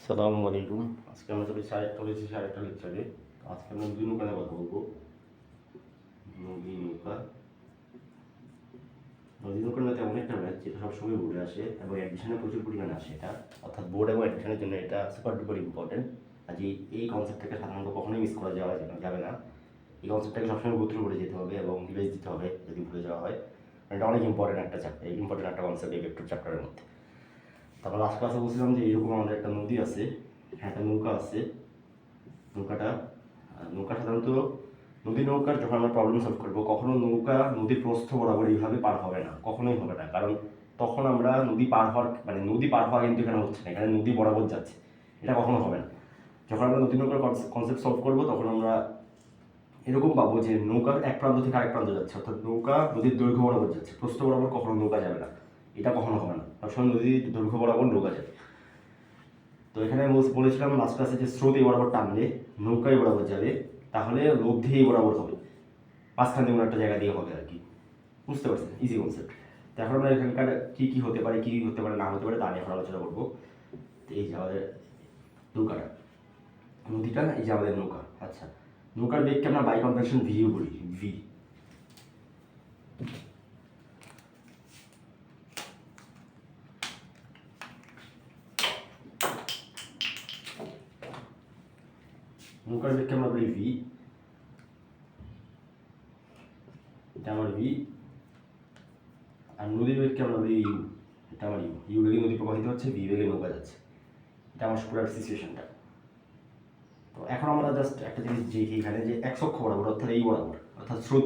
আসসালামু আলাইকুম। আজকে আমরা চলেছি আরেকটা লেকচারে। আজকে আমরা নদী নৌকা নিয়ে কথা বলবো। নদী নৌকা নদী নৌকার মধ্যে এমন একটা ম্যাচ যেটা সবসময় বোর্ডে আসে এবং অ্যাডিশনে প্রচুর পরিমাণে আসে। এটা অর্থাৎ বোর্ড এবং অ্যাডিশনের জন্য এটা সুপার ডুপার ইম্পর্টেন্ট। আর এই কনসেপ্টটাকে সাধারণত কখনোই মিস করা যাবে না। এই কনসেপ্টটাকে সবসময় গোথ্রু করে যেতে হবে এবং রিভাইজ দিতে হবে যদি ভুলে যাওয়া হয়। এটা অনেক ইম্পর্টেন্ট একটা চ্যাপ্টার, ইম্পর্টেন্ট একটা কনসেপ্ট এই ভেক্টর চ্যাপ্টারের মধ্যে। তারপর লাস্ট ক্লাসে বলছিলাম যে এরকম আমাদের একটা নদী আছে, একটা নৌকা আছে। নৌকাটা নৌকা সাধারণত নৌকার যখন আমরা প্রবলেম সলভ করবো, কখনো নৌকা নদীর প্রস্থ বরাবর এইভাবে পার হবে না, কখনোই হবে না। কারণ তখন আমরা নদী পার হওয়া কিন্তু এখানে হচ্ছে না, এখানে নদী বরাবর যাচ্ছে, এটা কখনো হবে না। যখন আমরা নদী নৌকার কনসেপ্ট সলভ করবো তখন আমরা এরকম পাবো যে নৌকা এক প্রান্ত থেকে আরেক প্রান্ত যাচ্ছে, অর্থাৎ নৌকা নদীর দৈর্ঘ্য বরাবর যাচ্ছে, প্রস্থ বরাবর কখনো নৌকা যাবে না, এটা কখনো হবে না। সবসময় নদীর দৈর্ঘ্য বরাবর নৌকা যাবে। তো এখানে বলেছিলাম লাস্ট ক্লাসে যে স্রোত এই বরাবর টানলে নৌকায় বরাবর যাবে, তাহলে লব্ধি এই বরাবর হবে, মাঝখান দিয়ে একটা জায়গা দিয়ে হবে আর কি। বুঝতে পারছেন? Easy concept. তো এখন আমরা এখানকার কী হতে পারে না হতে পারে তা নিয়ে এখন আলোচনা করবো। তো এই যে আমাদের নৌকাটা, নদীটা, এই যে আমাদের নৌকা। আচ্ছা, নৌকার বেগকে আমরা বাই কনভেনশন ভিও বলি, ভি। নৌকার বেগকে আমরা বলি ভি, এটা আমার ভি। আর নদীর বেগকে আমরা বলি ইউ, এটা আমার ইউ বেগে নদী প্রবাহিত হচ্ছে, ভি বেগে নৌকা যাচ্ছে। এটা আমার পুরো সিচুয়েশনটা। তো এখন আমরা জাস্ট একটা জিনিস দেখি এখানে, যে এক অক্ষ বরাবর, অর্থাৎ এই বরাবর, অর্থাৎ স্রোত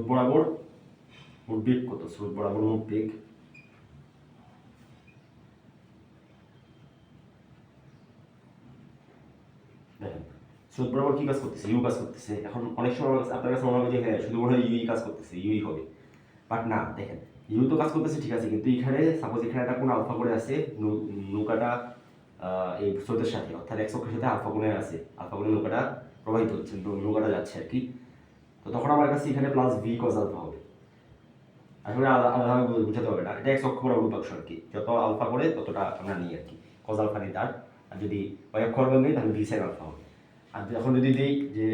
বরাবর মোট বেগ কত? স্রোত বরাবর মোট বেগ দেখেন, স্রোত বরাবর কি কাজ করতেছে? ইউ কাজ করতেছে। এখন অনেক সময় আপনার কাছে মনে হবে যে হ্যাঁ শুধু মনে হয় ইউই কাজ করতেছে, ইউই হবে, বাট না। দেখেন, ইউ তো কাজ করতেছে ঠিক আছে, কিন্তু এখানে সাপোজ এখানে একটা কোন আলফা করে আছে, নৌকাটা এই স্রোতের সাথে, অর্থাৎ এক অক্ষের সাথে আলফা কোণে আছে, আলফা কোণে নৌকাটা প্রবাহিত হচ্ছে, নৌকাটা যাচ্ছে আর কি। তো তখন আমার কাছে এখানে প্লাস ভি কজ আলফা হবে। আসলে আলাদাভাবে বুঝাতে হবে না, এটা এক অক্ষ বরাবর উপাংশ আর কি। যত আলফা করে ততটা আমরা নিই আর কি, কজ আলফা নিই তার। আর যদি ওই অক্ষ বরাবর নিই তাহলে ভি সাইন আলফা হবে। আর এখন যদি দিই যে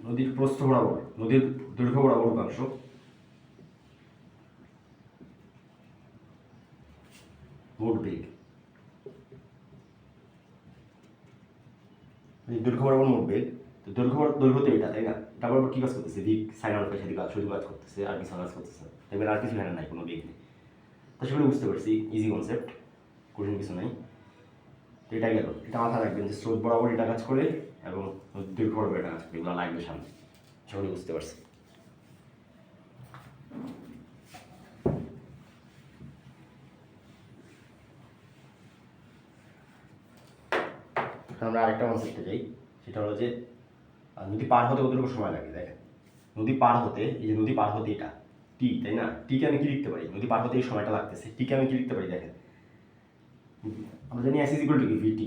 নদীর প্রস্থ বরাবর, নদীর দৈর্ঘ্য বরাবর উপাংশ, মোট বেগ, দৈর্ঘ্য বরাবর মোট বেগ। তো দৈর্ঘ্য তো এটা, তাই না? এটা বরাবর কি কাজ করতেছে? ভি সাইন আলফা সাথে শুধু কাজ করতেছে, আর কিছু কাজ করতেছে, এবার আর কিছু এখানে নাই, কোনো বেগ নেই। তো সেগুলো বুঝতে পারছি, ইজি কনসেপ্ট, কঠিন কিছু নাই। তো এটা গেল, এটা মাথা রাখবেন যে স্রোত বরাবর এটা কাজ করে এবং দৈর্ঘ্য বরাবর এটা কাজ করে, এগুলো লাগবে সামনে, সেগুলো বুঝতে পারছি। আমরা আরেকটা কনসেপ্টে যাই, সেটা হলো যে নদী পার হতে কতটুকু সময় লাগে। দেখেন, নদী পার হতে, এই যে নদী পার হতে এটা টি, তাই না? টিকে আমি কি লিখতে পারি? নদী পার হতে এই সময়টা লাগতেছে, টিকে আমি কি লিখতে পারি? দেখেন, আমরা জানি এস ইজ ইকুয়াল টু কি, ভিটি।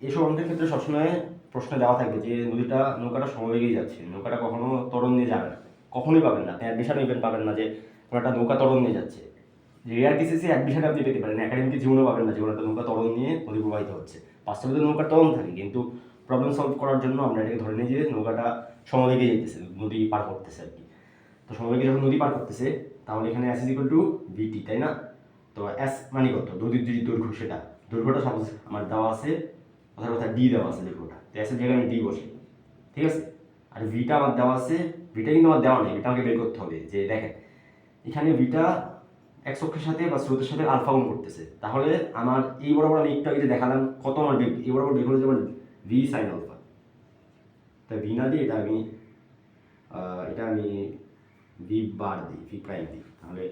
এইসব অঙ্কের ক্ষেত্রে সবসময় প্রশ্নে দেওয়া থাকবে যে নৌকাটা সমবেগেই যাচ্ছে, নৌকাটা কখনো ত্বরণ নিয়ে যাবে না, কখনোই পাবেন না। আপনি অ্যাডমিশন ইভেন্ট পাবেন না যে কোনো একটা নৌকা ত্বরণ নিয়ে যাচ্ছে। রেয়ার কেসেসে অ্যাডমিশনে আপনি পেতে পারেন, একাডেমিক জীবনেও পাবেন না যে কোনো একটা নৌকা ত্বরণ নিয়ে নদী প্রবাহিত হচ্ছে। বাস্তবে তো নৌকার ত্বরণ থাকে, কিন্তু প্রবলেম সলভ করার জন্য আমরা এটাকে ধরে নিই যে নৌকাটা সমবেগে যেতেছে, নদী পার করতেছে আর কি। তো সমবেগে যখন নদী পার করতেছে, তাহলে এখানে এস ইজ ইকুয়াল টু ভিটি, তাই না? তো এস মানে কত? নদীর যে দৈর্ঘ্য, সেটা দৈর্ঘ্যটা সাপোজ আমার দেওয়া আছে, কথা ডি দেওয়া আছে দৈর্ঘ্যটা, তো এসের জায়গায় আমি ডি বসে, ঠিক আছে? আর ভিটা আমার দেওয়া আছে, ভিটা কিন্তু আমার দেওয়া নেই, ভিটা আমাকে বের করতে হবে। যে দেখেন, এখানে ভিটা এক অক্ষের সাথে বা স্রোতের সাথে আলফা গুণ করতেছে, তাহলে আমার এই বরাবর আমি একটু আগে যে দেখালাম কত আমার বেগ, এই বরাবর বেগ হলো যেমন ভি সাইন আলফা। তা ভি না দিয়ে এটা আমি ভি বার দিই, ভি প্রাইম দিই, তাহলে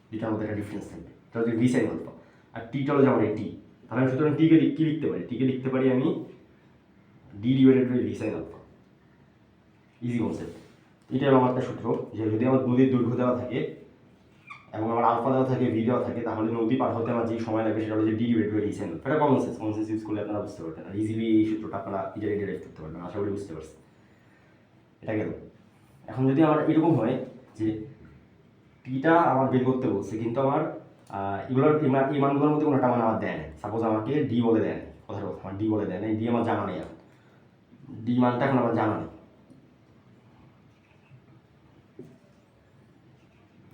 দুটার মধ্যে একটা ডিফারেন্স থাকবে। এটা হচ্ছে ভি সাইন আলফা। আর টিটা হলো যেমন এই টি, তাহলে আমি সুতরাং টিকে কি লিখতে পারি? টিকে লিখতে পারি আমি D divided by V sine alpha. Easy concept. এটাই আমার একটা সূত্র, যে যদি আমার নদীর দৈর্ঘ্য দেওয়া থাকে এবং আমার আলফা দেওয়া থাকে, ভি দেওয়া থাকে, তাহলে নদী পার হতে আমার যেই সময় লাগবে সেটা হলো যে D divide by V sine alpha. এটা কমন সেন্স ইউজ করলে আপনারা বুঝতে পারবেন, আর ইজিলি এই সূত্রটা আপনারা ইজিলি ডিরাইভ করতে পারবেন। আশা করি বুঝতে পারছেন। এটা গেল। এখন যদি আমার এরকম হয় যে টিটা আমার বের করতে বলছে, কিন্তু আমার এগুলোর এই মানগুলোর মধ্যে কোনোটা মান আমার দেয় না। সাপোজ আমাকে ডি বলে দেয় না, কথার কথা আমার ডি বলে দেয় না, ডি আমার জানা নেই, এখন ডি মানটা এখন আমার জানা নেই,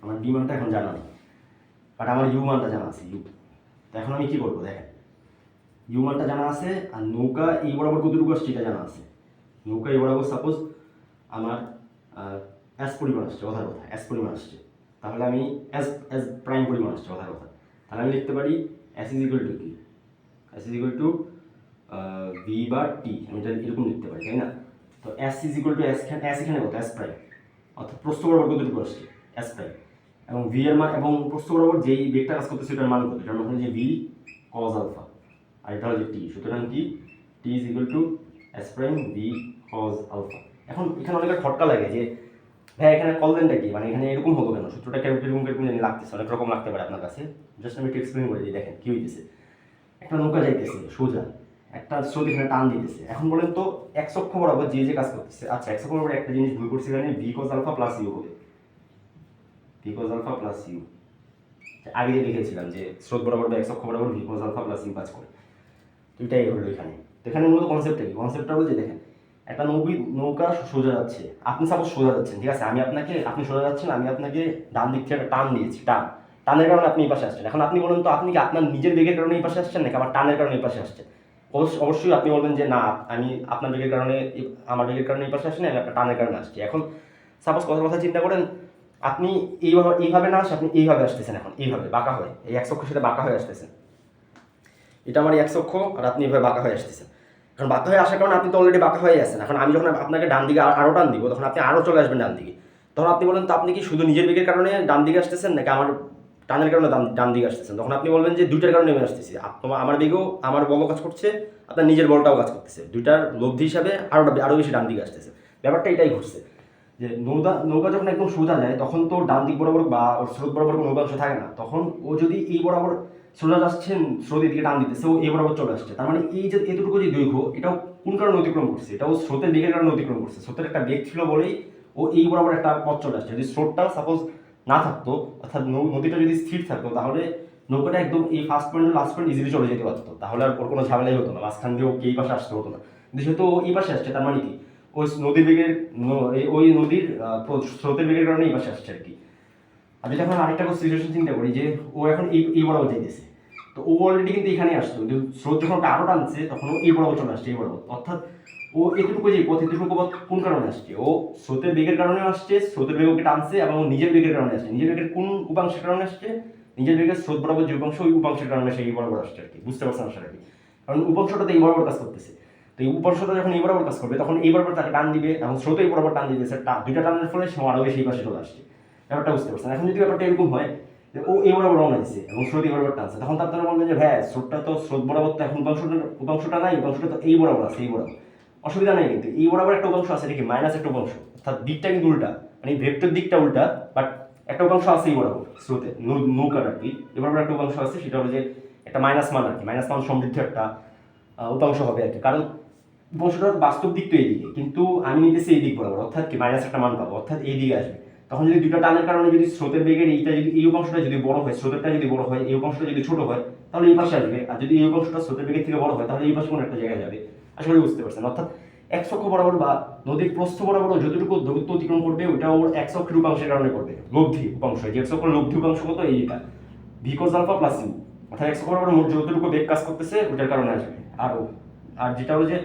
আমার ডি মানটা এখন জানা নেই, বাট আমার ইউ মানটা জানা আছে, ইউ। তো এখন আমি কী করবো দেখেন, ইউ মানটা জানা আছে আর নৌকা এই বরাবর কতটুকু আসছে এটা জানা আছে। নৌকা এই বরাবর সাপোজ আমার এস পরিমাণ আসছে, কথার কথা এস পরিমাণ আসছে, তাহলে আমি এস এস প্রাইম পরিমাণ আসছে, কথার কথা, তাহলে আমি লিখতে পারি এস ইজ ইকুয়াল টু কি, S is equal to V বা টি, আমি এটা এরকম লিখতে পারি, তাই না? তো S is equal to S এখানে কত, এস প্রাইম, অর্থাৎ প্রস্থ বরাবর কতটুকু আসছে, এস প্রাইম, এবং ভি এর মান এবং প্রস্থ বরাবর যেই বেগটা কাজ করতেছে সেটার মান কত, এটার মান হচ্ছে ভি কজ আলফা, আর এটা হচ্ছে টি, সুতরাং কি t is equal to s prime V cos alpha. এখন এখানে অনেকের খটকা লাগে যে ভাই এখানে কলবেনটা কি, মানে এখানে এরকম হলো কেন, সূত্রটা কিরকম জানি লাগতেছে, অনেক রকম লাগতে পারে আপনার কাছে। জাস্ট আমি একটু এক্সপ্লেন করে দিই, দেখেন কি হইতেছে। একটা নৌকা যাইতেছে সোজা, একটা স্রোত এখানে টান দিতেছে, এখন বলেন তো এক্স অক্ষ বরাবর যে কাজ করতেছে, আচ্ছা এক্স অক্ষ বরাবর একটা জিনিস ভুল করছে, এখানে v cos alpha plus u হবে, v cos alpha plus u, আগে যে লিখেছিলাম যে স্রোত বরাবর বা এক্স অক্ষ বরাবর V cos alpha plus U কাজ করে, তো এটাই হলো এখানে। তো এখানে মূলত কনসেপ্টটা কি, কনসেপ্টটা হলো যে দেখেন একটা নৌকা সোজা যাচ্ছে, আপনি সাপোজ সোজা যাচ্ছেন, ঠিক আছে, আপনি সোজা যাচ্ছেন, আমি আপনাকে ডান দিক থেকে একটা টান দিয়েছি, টানের কারণে আপনি এই পাশে আসছেন। এখন আপনি বলেন তো আপনি কি আপনার নিজের বেগের কারণে এই পাশে আসছেন নাকি আমার টানের কারণে এই পাশে আসছেন? অবশ্যই আপনি বলবেন যে না, আমি আপনার বেগের কারণে আমার বেগের কারণে এই পাশে আসেনি, আমি আপনার টানের কারণে আসছি। এখন সাপোজ কথা চিন্তা করেন, আপনি এইভাবে না আসে আপনি এইভাবে আসতেছেন, এখন এইভাবে বাঁকা হয়ে এই এক অক্ষের সাথে বাঁকা হয়ে আসতেছেন, এটা আমার এক অক্ষ আর আপনি এভাবে বাঁকা হয়ে আসতেছেন। এখন বাঁকা হয়ে আসার কারণে আপনি তো অলরেডি বাঁকা হয়ে আছেন, এখন আমি যখন আপনাকে ডান দিকে আরও টান দিব তখন আপনি আরও চলে আসবেন ডান দিকে, তখন আপনি বলেন তো আপনি কি শুধু নিজের বেগের কারণে ডান দিকে আসতেছেন নাকি আমার টানের কারণে ডান দিকে আসতেছেন? তখন আপনি বলবেন যে দুইটার কারণে আমি আসতেছি, আমার বেগও আমার বলও কাজ করছে, আপনার নিজের বলটাও কাজ করতেছে, দুইটার লব্ধি হিসাবে আরও বেশি ডান দিকে আসতেছে। ব্যাপারটা এটাই ঘটছে যে নৌকা যখন একদম সোজা যায় তখন তো ডান দিক বরাবর বা ওর স্রোত বরাবর কোনো নৌকাংশ থাকে না, তখন ও যদি এই বরাবর সোজা যাচ্ছেন, স্রোত এদিকে টান দিতেছে, ও এই বরাবর চলে আসছে, তার মানে এই যে এতটুকু যে দৈর্ঘ্য, এটাও কোন কারণে অতিক্রম করছে, এটাও স্রোতের বেগের কারণে অতিক্রম করছে, স্রোতের একটা বেগ ছিল বলেই ও এই বরাবর একটা পথ চলে আসছে। যদি স্রোতটা সাপোজ না থাকতো, অর্থাৎ নদীটা যদি স্থির থাকতো, তাহলে নৌকাটা একদম এই first point last point easily চলে যেতে পারতো, তাহলে আর ওর কোনো ঝামেলাই হতো না, মাঝখান দিয়ে ওকে এই পাশে আসতে হতো না। কিন্তু যেহেতু ও এই পাশে আসছে, তার মানে কি ওই নদীর বেগের ওই নদীর স্রোতের বেগের কারণে এই পাশে আসছে আর কি। আর যদি এখন আরেকটা সিচুয়েশন চিন্তা করি যে ও এখন এই বরাবর যাইতেছে, তো ও অলরেডি কিন্তু এখানে আসতো, কিন্তু স্রোত যখন ওটা আরো টানছে তখন ও এই বরাবর চলে আসছে, এই বরাবর, অর্থাৎ ও এতটুকু যে পথ, এতটুকু পথ কোন কারণে আসছে, ও স্রোতের বেগের কারণে আসছে, স্রোতের বেগ ওকে টানছে, এবং ও নিজের বেগের কারণে আসছে, নিজের বেগের কোন উপাংশের কারণে আসছে, নিজের বেগের স্রোত বরাবর যে উপাংশ, ওই উপাংশের কারণে সে এই বরাবর আসছে আর কি। বুঝতে পারছেন আশা রাখি? কারণ উপাংশটা তো এই বরাবর কাজ করতেছে, তো এই উপাংশটা যখন এই বরাবর কাজ করবে তখন এই বরাবর তাকে টান দিবে, এবং স্রোত এই বরাবর টান দিতেছে, দুইটা টানের ফলে সে আরো বেশি এই পাশে চলে আসছে। ব্যাপারটা বুঝতে পারছেন? এখন যদি ব্যাপারটা এরকম হয় যে ও এই বরাবর রওনা দিচ্ছে এবং স্রোত এই বরাবর টানছে, তখন তো আপনারা বলবেন যে হ্যাঁ স্রোতটা তো স্রোত বরাবর, তো এখন উপাংশটা নাই, উপাংশটা তো এই বরাবর আছে, এই বরাবর অসুবিধা নেই, কিন্তু এই বরাবর একটা উপাংশ আছে দেখি মাইনাস একটা উপাংশ, অর্থাৎ দিকটা কিন্তু উল্টা, মানে ভেক্টর দিকটা উল্টা, বাট একটা উপাংশ আছে এই বরাবর স্রোতে নৌকার আর কি, এই বরাবর একটা উপাংশ আছে, সেটা হলো যে একটা মাইনাস মান আর কি, মাইনাস মান সমৃদ্ধ একটা উপাংশ হবে আর কি। কারণ উপাংশটার বাস্তব দিক তো এইদিকে, কিন্তু আমি নিতেছি এই দিক বরাবর, অর্থাৎ কি মাইনাস একটা মান পাবো, অর্থাৎ এই দিকে আসবে। তখন যদি দুটো টানের কারণে যদি স্রোতের বেগের এইটা যদি এই উপাংশটা যদি বড় হয়, স্রোতেরটা যদি বড় হয়, এই উপাংশটা যদি ছোট হয়, তাহলে এই পাশে আসবে, আর যদি এই উপাংশটা স্রোতের বেগের থেকে বড় হয় তাহলে এই পাশে কোনো একটা জায়গায় যাবে। আশা করি বুঝতে পারছেন? অর্থাৎ এক অক্ষ বরাবর বা নদীর প্রস্থ বরাবর যতটুকু দূরত্ব অতিক্রম করবে ওটা ওর এক অক্ষের উপাংশের কারণে করবে, লব্ধি উপাংশ, যে এক অক্ষের লব্ধি উপাংশ কত, এইটা V cos alpha plus U, অর্থাৎ এক অক্ষ বরাবর মোট যতটুকু বেগ কাজ করতেছে ওটার কারণে আসবে। আর যেটা হলো যে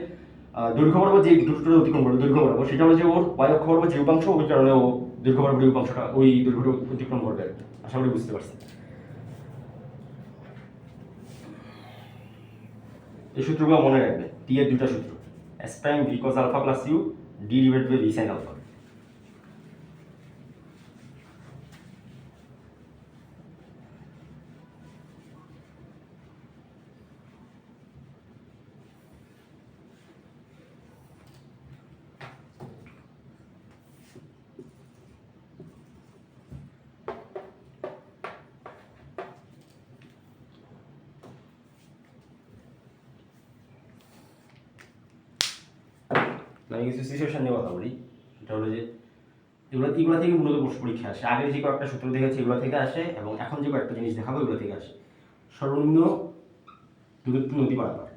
দৈর্ঘ্য বরাবর যে দূরত্বটা অতিক্রম করবে দৈর্ঘ্য বরাবর, সেটা হলো যে ওর y অক্ষ বরাবর যে উপাংশ, ওই কারণে ও দৈর্ঘ্য বরাবর এই উপাংশটা ওই দৈর্ঘ্যটা অতিক্রম করবে আর কি। আশা করি বুঝতে পারছেন। এই সূত্রগুলো মনে রাখবে, টি এর দুটা সূত্র, S prime V cos alpha plus U, D divided by V sine alpha. আমি কিছু সিচুয়েশন নিয়ে কথা বলি, এটা হলো যে এগুলো থেকে মূলত প্রশ্ন পরীক্ষা আসে। আগের যে কয়েকটা সূত্র দেখেছি এগুলো থেকে আসে, এবং এখন যে কয়েকটা জিনিস দেখাবো এগুলো থেকে আসে। সর্বনিম্ন দূরত্ব নদী পারাপার।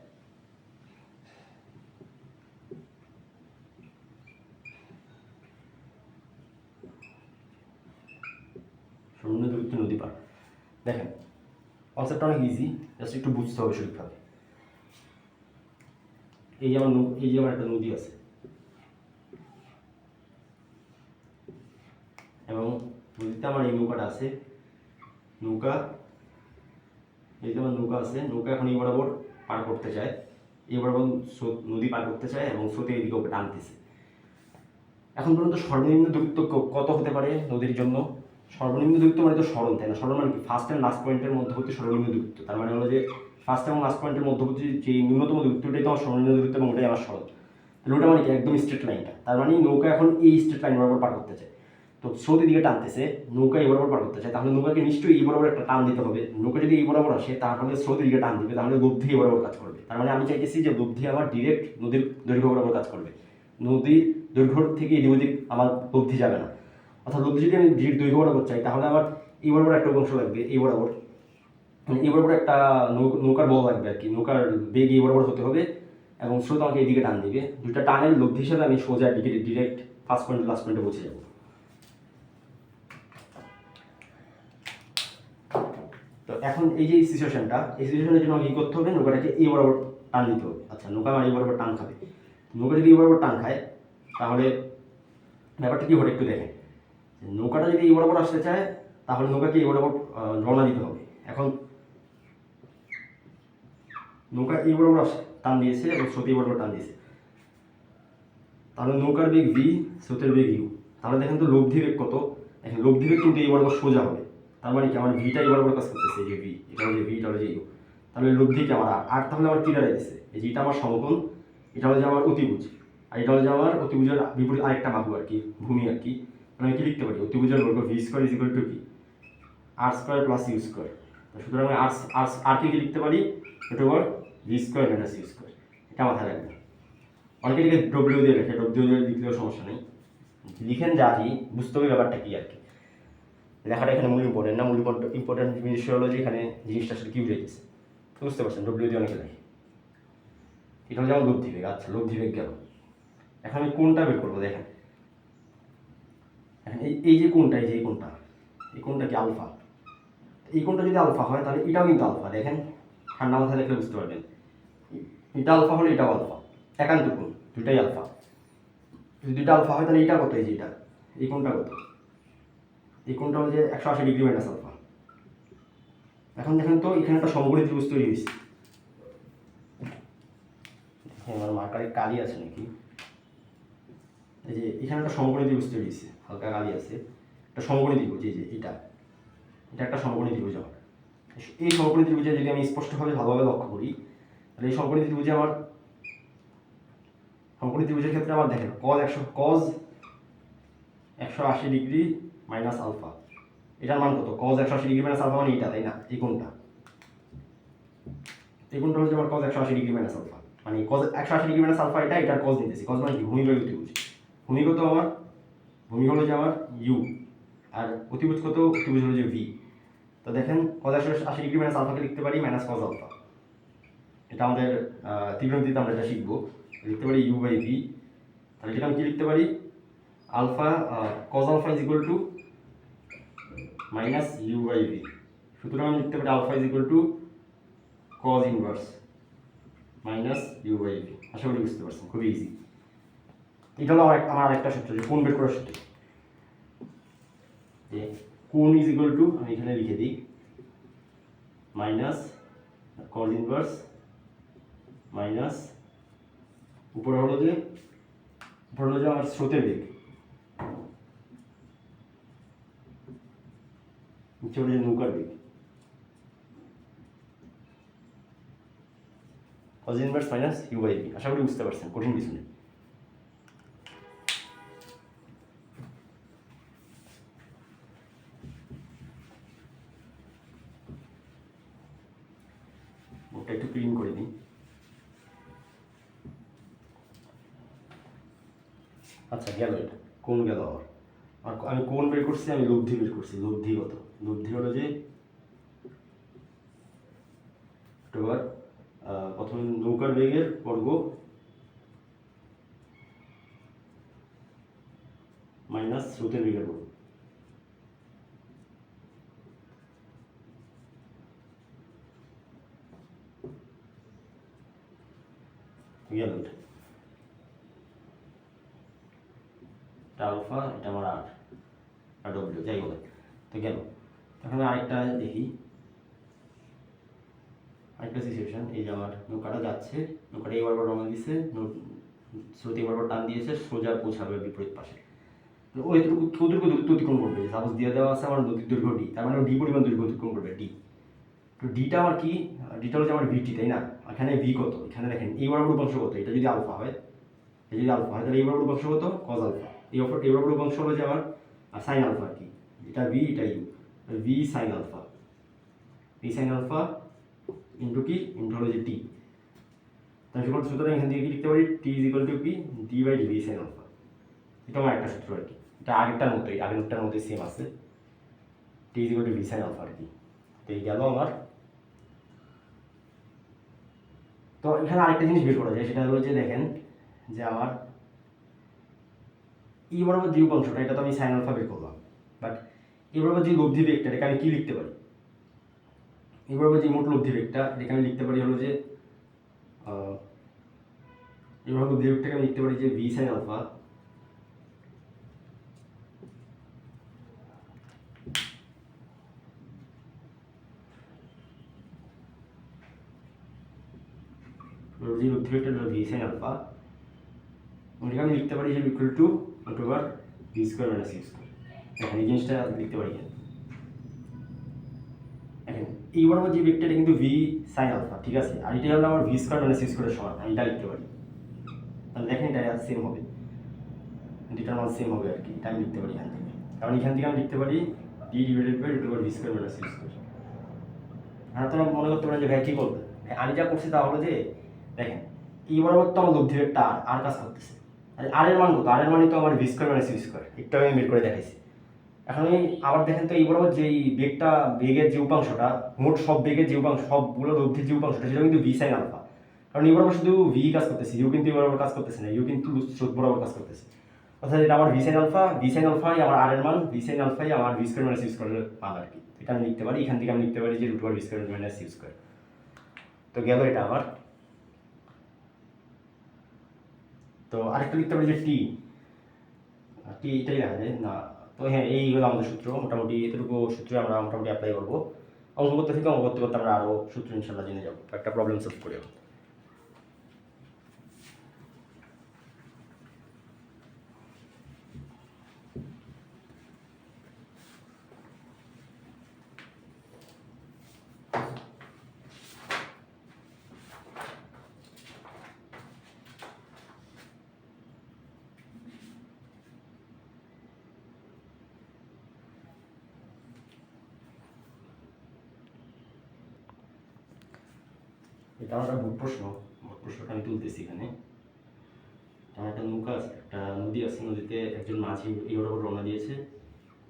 সর্বনিম্ন দূরত্ব নদী পার। দেখেন কনসেপ্টটা অনেক ইজি, জাস্ট একটু বুঝতে হবে সঠিকভাবে। এই যে আমার একটা নদী আছে, এবং নদীতে আমার এই নৌকাটা আছে। নৌকা, এই যে আমার নৌকা আছে, নৌকা এখন এই বরাবর পার করতে চায়, এই বরাবর নদী পার করতে চায় এবং স্রোতে এদিকে ওকে টানতেছে। এখন পর্যন্ত সর্বনিম্ন দূরত্ব কত হতে পারে নদীর জন্য? সর্বনিম্ন দূরত্ব মানে তো সরণ, তাই না? সরণ মানে কি? ফার্স্ট অ্যান্ড লাস্ট পয়েন্টের মধ্যবর্তী সর্বনিম্ন দূরত্ব। তার মানে হলো যে ফার্স্ট এবং লাস্ট পয়েন্টের মধ্যবর্তী যে ন্যূনতম দূরত্বটাই তো আমার সর্বনিম্ন দূরত্ব, এবং ওটাই আমার সরণ। তাহলে ওটা মানে কি? একদম স্ট্রেট লাইনটা। তার মানে নৌকা এখন এই স্ট্রেট লাইন বরাবর পার করতে চায়, তো স্রোত দিকে টানতেছে, নৌকা এই বরাবর পার করতে চায়, তাহলে নৌকাকে নিশ্চয়ই এই বরাবর একটা টান দিতে হবে। নৌকা যদি এই বরাবর আসে তাহলে স্রোত দিকে টান দিবে, তাহলে লব্ধি এই বরাবর কাজ করবে। তার মানে আমি চাইতেছি যে লব্ধি আমার ডিরেক্ট নদীর দৈর্ঘ্য বরাবর কাজ করবে, নদীর দৈর্ঘ্য থেকে এদিক ওদিক আমার লব্ধি যাবে না। অর্থাৎ লব্ধি যদি আমি দৈর্ঘ্য বরাবর চাই তাহলে আমার এই বরাবর একটা অংশ লাগবে, এই বরাবর এই বরাবর একটা নৌকার বল লাগবে আর কি। নৌকার বেগ এই বরাবর হতে হবে, এবং স্রোত আমাকে এইদিকে টান দিবে। দুইটা টানের লব্ধি হিসাবে আমি সোজা দিকে ডিরেক্ট ফার্স্ট পয়েন্ট লাস্ট পয়েন্টে পৌঁছে যাবো। তো এখন এই যে সিচুয়েশনটা, এই সিচুয়েশনের জন্য কি করতে হবে? নৌকাটাকে এই বরাবর টান দিতে হবে। আচ্ছা, নৌকা আমার এই বরাবর টান খাবে। নৌকা যদি এই বরাবর টান খায় তাহলে ব্যাপারটা কি ঘটে একটু দেখেন। নৌকাটা যদি এই বরাবর আসতে চায় তাহলে নৌকাকে এই বরাবর রওনা দিতে হবে। এখন নৌকা এই বরাবর টান দিয়েছে এবং স্রোত এই বরাবর টান দিয়েছে, তাহলে নৌকার বেগ ভি, স্রোতের বেগ ইউ। তাহলে দেখেন তো লব্ধি বেগ কত? দেখেন লব্ধি বেগ কিন্তু এই বরাবর সোজা হবে। তার মানে কি? আমার ভিটা এই বরাবর কাজ করতেছে, যে ভি, এটা হলো যে ভি, এটা হলো যে ইউ। তাহলে লব্ধি কি আমার আর, তাহলে আমার কি দাঁড়াইছে? এই যেটা আমার সমকোণ, এটা হলো যে আমার অতিভুজ, আর এটা হলো যে আমার অতিভুজের বিপরীত আরেকটা বাহু আর কি, ভূমি আর কি। মানে আমি কি লিখতে পারি? অতিভুজের বর্গ V square is equal to কি? R square plus you square. সুতরাং আমি আর কি লিখতে পারি? এটা over V square minus you square. এটা মাথায় রাখবেন। অনেকে এটাকে ডব্লিউ দিয়ে লেখে, ডব্লিউ দিয়ে লিখলেও সমস্যা নেই, লিখেন যা কি, বুঝতে হবে ব্যাপারটা কি আর কি। লেখাটা এখানে মূল ইম্পর্টেন্ট না, মূল ইম্পর্টেন্ট বিষয় হলো যে এখানে জিনিসটা আসলে কি বুঝাইতেছে। বুঝতে পারছেন? ডব্লিউ দিয়ে অনেকে লেখে। এটা হলো যেমন লব্ধি বেগ। আচ্ছা, লব্ধি বেগ গেল। এখন আমি কোনটা বের করবো? দেখেন এখন এই যে কোনটা, এই কোনটা, এই কোনটা কি? আলফা। এই কোনটা যদি আলফা হয় তাহলে এটাও কিন্তু আলফা। দেখেন ঠান্ডা মাথায় দেখলে বুঝতে পারবেন, এটা আলফা হলে এটাও আলফা, একান্ত কোণ, দুটাই আলফা। যদি দুইটা আলফা হয় তাহলে এটা কত? এই যে এটা, এই কোণটা কত? এই কোণটা হচ্ছে 180 ডিগ্রি মাইনাস আলফা। এখন দেখেন তো এখানে একটা সমকোণী ত্রিভুজ তৈরি হয়েছে। আমার মার্কারে কালি আছে নাকি? এই যে এখানে একটা সমকোণী ত্রিভুজ তৈরি হয়েছে, হালকা কালি আছে, একটা সমকোণী ত্রিভুজ। এই যে এটা একটা সমকোণী ত্রিভুজ আমার। এই সমকোণী ত্রিভুজে যদি আমি স্পষ্টভাবে ভালোভাবে লক্ষ্য করি তাহলে এই সমকোণী ত্রিভুজে আমার, সমকোণী ত্রিভুজের ক্ষেত্রে আমার দেখেন cos 180 ডিগ্রি মাইনাস আলফা, এটার মান কত? cos 180 ডিগ্রি মাইনাস আলফা মানে এটা, তাই না? এই কোণটা, এই কোণটা হচ্ছে আমার cos 180 ডিগ্রি মাইনাস আলফা, মানে cos 180 ডিগ্রি মাইনাস আলফা এটা, এটার cos নিতেছি। cos মানে কি? ভূমিবাহী ত্রিভুজ। ভূমি কত আমার? ভূমি হলো যে আমার ইউ, আর অতিভুজ কত? অতিভুজ হলো যে ভি। তো দেখেন cos 180 ডিগ্রি মাইনাস আলফাকে লিখতে পারি মাইনাস cos আলফা। এটা আমাদের ত্রিকোণমিতিতে আমরা এটা শিখবো। লিখতে পারি ইউ বাই ভি। তাহলে এটা আমি কি লিখতে পারি? Alpha, cos alpha is equal to minus you by v. সুতরাং আমি লিখতে পারি alpha is equal to cos inverse minus you by v. আশা করি বুঝতে পারছেন, খুবই ইজি। এটা হলো আমার আরেকটা সূত্র, যে কোণ বের করার সূত্র। যে কোণ ইজ ইকুয়াল টু, আমি এখানে লিখে দিই, মাইনাস cos ইনভার্স মাইনাস উপরে হলো যে আমার স্রোতের বেগ, নিচে হলো যে নৌকার বেগ, cos inverse minus you by v. আশা করি বুঝতে পারছেন, কঠিন কিছু নেই। ওটা একটু ক্লিন করে দিই। আচ্ছা, গেল এটা, কোন গেল আবার। আর আমি কোণ বের করছি, আমি লব্ধি বের করছি। লব্ধি কত? লব্ধি হলো যে এবার প্রথমে নৌকার বেগের বর্গ মাইনাস স্রোতের বেগের বর্গ। গেল এটা আলফা, এটা আমার আর ডব্লিউ যাই বলে। তো গেল। এখন আরেকটা দেখি, আরেকটা সিচুয়েশন। এই যে আমার নৌকাটা যাচ্ছে, নৌকাটা এই বরাবর রওনা দিচ্ছে, স্রোত এই বরাবর টান দিয়েছে, সোজা পৌঁছাবে বিপরীত পাশে। ও এতটুকু কতটুকু দূরত্ব অতিক্রম করবে? সাপোজ দিয়ে দেওয়া আছে আমার নদীর দৈর্ঘ্য ডি, তার মানে ডি পরিমাণ দৈর্ঘ্য অতিক্রম করবে ডি। তো ডিটা আমার কি? ডিটা হচ্ছে আমার ভিটি, তাই না? এখানে ভি কত? এখানে দেখেন এই বরাবর উপাংশ কত? এটা যদি আলফা হয়, এটা যদি আলফা হয়, তাহলে এই বরাবর উপাংশ কত? Cos alpha. এই বরাবর উপাংশ হলো যে আমার সাইন আলফা আর কি। এটা ভি, এটা U, V sine alpha. V sine alpha into কি? ইন্টু হলো যে টি। তাহলে সুতরাং এখান থেকে কি লিখতে পারি? টি ইজ ইকুয়াল টু কি? D by D V sine alpha. এটা আমার একটা সূত্র আর কি। এটা আগেরটার মতোই সেম আছে। T is equal to v sine alpha আর কি। তো এই গেল আমার। তো এখানে আরেকটা জিনিস বের করা যায়, সেটা হলো যে দেখেন যে আমার ই বরাবর যে উপাংশটা, এটা তো আমি সাইন আলফা বের করলাম, বাট এই বরাবর যে লব্ধি বেগটা, এটাকে আমি কি লিখতে পারি? এই বরাবর যে মোট লব্ধি বেগটা, এটাকে আমি লিখতে পারি হলো যে এই বরাবর লব্ধি বেগটাকে আমি লিখতে পারি যে ভি সাইন আলফা যে লব্ধি বেগটা হলো ভি সাইন আলফা, ওটাকে আমি লিখতে পারি যে equal to √ V square minus you square. এখন এই জিনিসটা লিখতে পারি। এখন এই বরাবর যে বেগটা, এটা কিন্তু ভি সাইন আলফা, ঠিক আছে? আর এটা হলো আমার ভি স্কোয়ার মাইনাস ইউ স্কোয়ারের সমান, আমি এটা লিখতে পারি। তাহলে দেখেন এটা সেম হবে, দুটার মান সেম হবে আর কি। এটা আমি লিখতে পারি এখান থেকে, কারণ এখান থেকে আমি লিখতে পারি d divided by √ V square minus you square. আর তোমরা মনে করতে পারেন যে ভাই কী করবে? আমি যা করছি তা হলো যে দেখেন এই বরাবর তো আমার লব্ধি বেগটা আর কাজ করতেছে, আর এর মান কত? আর এর মানই তো আমার V square minus you square. একটু আমি বের করে দেখাইছি। এখন আমি আবার দেখেন তো এই বরাবর যে বেগটা, বেগের যে উপাংশটা, মোট সব বেগের যে উপাংশ, সবগুলো লব্ধির যে উপাংশটা, সেটা কিন্তু ভি সাইন আলফা। কারণ এই বরাবর শুধু ভি কাজ করতেছে, ইউ কিন্তু এই বরাবর কাজ করতেছে না, ইউ কিন্তু স্রোত বরাবর কাজ করতেছে। অর্থাৎ এটা আমার ভি সাইন আলফা, আমার আর এর মান, ভি সাইন আলফাই আমার ভি স্কোয়ার মাইনাস ইউ স্কোয়ারের মান আর কি। এটা আমি লিখতে পারি, এখান থেকে আমি লিখতে পারি যে √ V square minus you square. তো গেল এটা আমার। তো আরেকটা লিখতে পারি যে টি এটাই লেখা যায় না? তো হ্যাঁ, এই হলো আমাদের সূত্র। মোটামুটি এতটুকু সূত্রে আমরা মোটামুটি অ্যাপ্লাই করবো। অঙ্ক করতে করতে আমরা আরও সূত্র ইনশাল্লাহ জেনে যাবো, একটা প্রবলেম সলভ করে। এটা আমার একটা প্রশ্নটা আমি তুলতেছি এখানে। আমার একটা নৌকা আছে, একটা নদী আছে, নদীতে একজন মাঝি এই বরাবর রওনা দিয়েছে।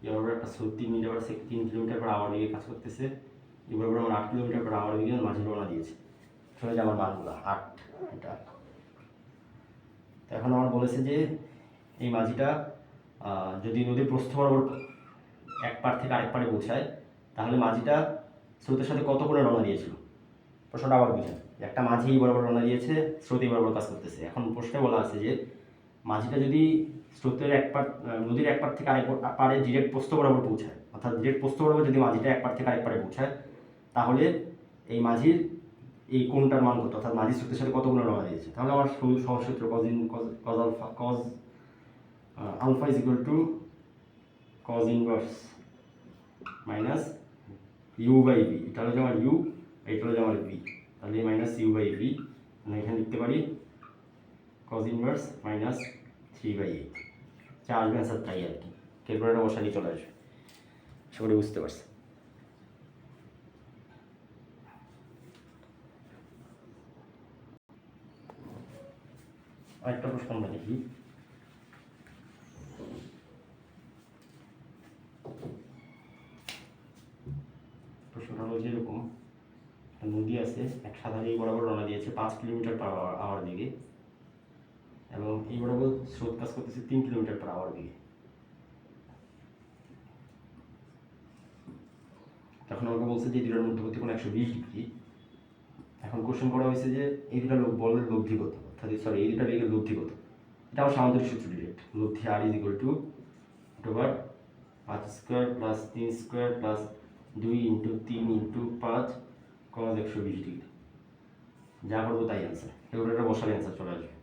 এই বরাবর একটা স্রোত 3 কিলোমিটার পার আওয়ার বেগে কাজ করতেছে। এই বরাবর আমার 8 কিলোমিটার পার আওয়ার বেগে মাঝি রওনা দিয়েছে। চলে যায় আমার মানগুলো 8, এটা। তো এখন আমার বলেছে যে এই মাঝিটা যদি নদীর প্রস্থ বরাবর এক পার থেকে আরেক পারে পৌঁছায়, তাহলে মাঝিটা স্রোতের সাথে কত কোণে রওনা দিয়েছিল। প্রশ্নটা আবার বুঝেন, একটা মাঝি বরাবর রওনা দিয়েছে, স্রোত বরাবর কাজ করতেছে। এখন প্রশ্নে বলা আছে যে মাঝিটা যদি স্রোতের নদীর এক পার থেকে আরেক পারে ডিরেক্ট প্রস্থ বরাবর পৌঁছায়, অর্থাৎ ডিরেক্ট প্রস্থ বরাবর যদি মাঝিটা এক পার থেকে আরেক পারে পৌঁছায়, তাহলে এই মাঝির এই কোণটার মান কত, অর্থাৎ মাঝির স্রোতের সাথে কত কোণে রওনা দিয়েছে। তাহলে আমার সহজ সূত্র cos alpha is equal to cos inverse minus you by V. এটা হলো আমার ইউ, এটা হলো আমার ভি। তাহলে মাইনাস ইউ বাই ভি, আমি এখানে লিখতে পারি কজ ইনভার্স মাইনাস 3/8। যা আসবে অ্যান্সার তাই আর কি। ক্যালকুলেটার বসালেই চলে আসবে। আশা করি বুঝতে পারছি। আরেকটা প্রশ্ন আমরা দেখি। বরাবর রওনা দিয়েছে 5 কিলোমিটার পার আওয়ার দিকে, এবং এই বরাবর স্রোত কাজ করতেছে 3 কিলোমিটার পার আওয়ার দিকে। তখন আমাকে বলছে যে এই দুটার মধ্যবর্তী কোণ 120 ডিগ্রি। এখন কোশ্চেন করা হয়েছে যে এই দুটা বলের লব্ধি কত, অর্থাৎ এই দুটা বেগের লব্ধি কত। এটা আমার সামান্তরিক সূত্র ডিরেক্ট, লব্ধি R is equal to √ 5 square plus 3 square plus 2 into 3 into 5 cos 120 degree. যা করবো তাই অ্যান্সার, এগুলো একটা বসালে অ্যান্সার চলে আসবে।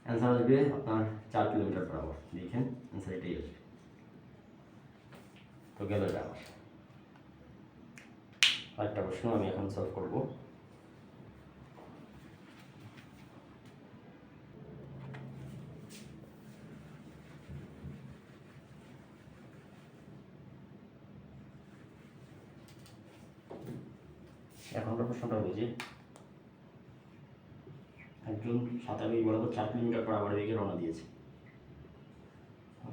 অ্যান্সার আসবে আপনার 4 কিলোমিটার পার আওয়ার। দেখেন অ্যান্সার এটাই আসবে। তো গেল এটা আমার। আরেকটা প্রশ্ন আমি এখন সলভ করব। এখন প্রশ্নটা হলো যে একজন সাঁতারু এই বরাবর 4 কিলোমিটার পার আওয়ার বেগে রওনা দিয়েছে।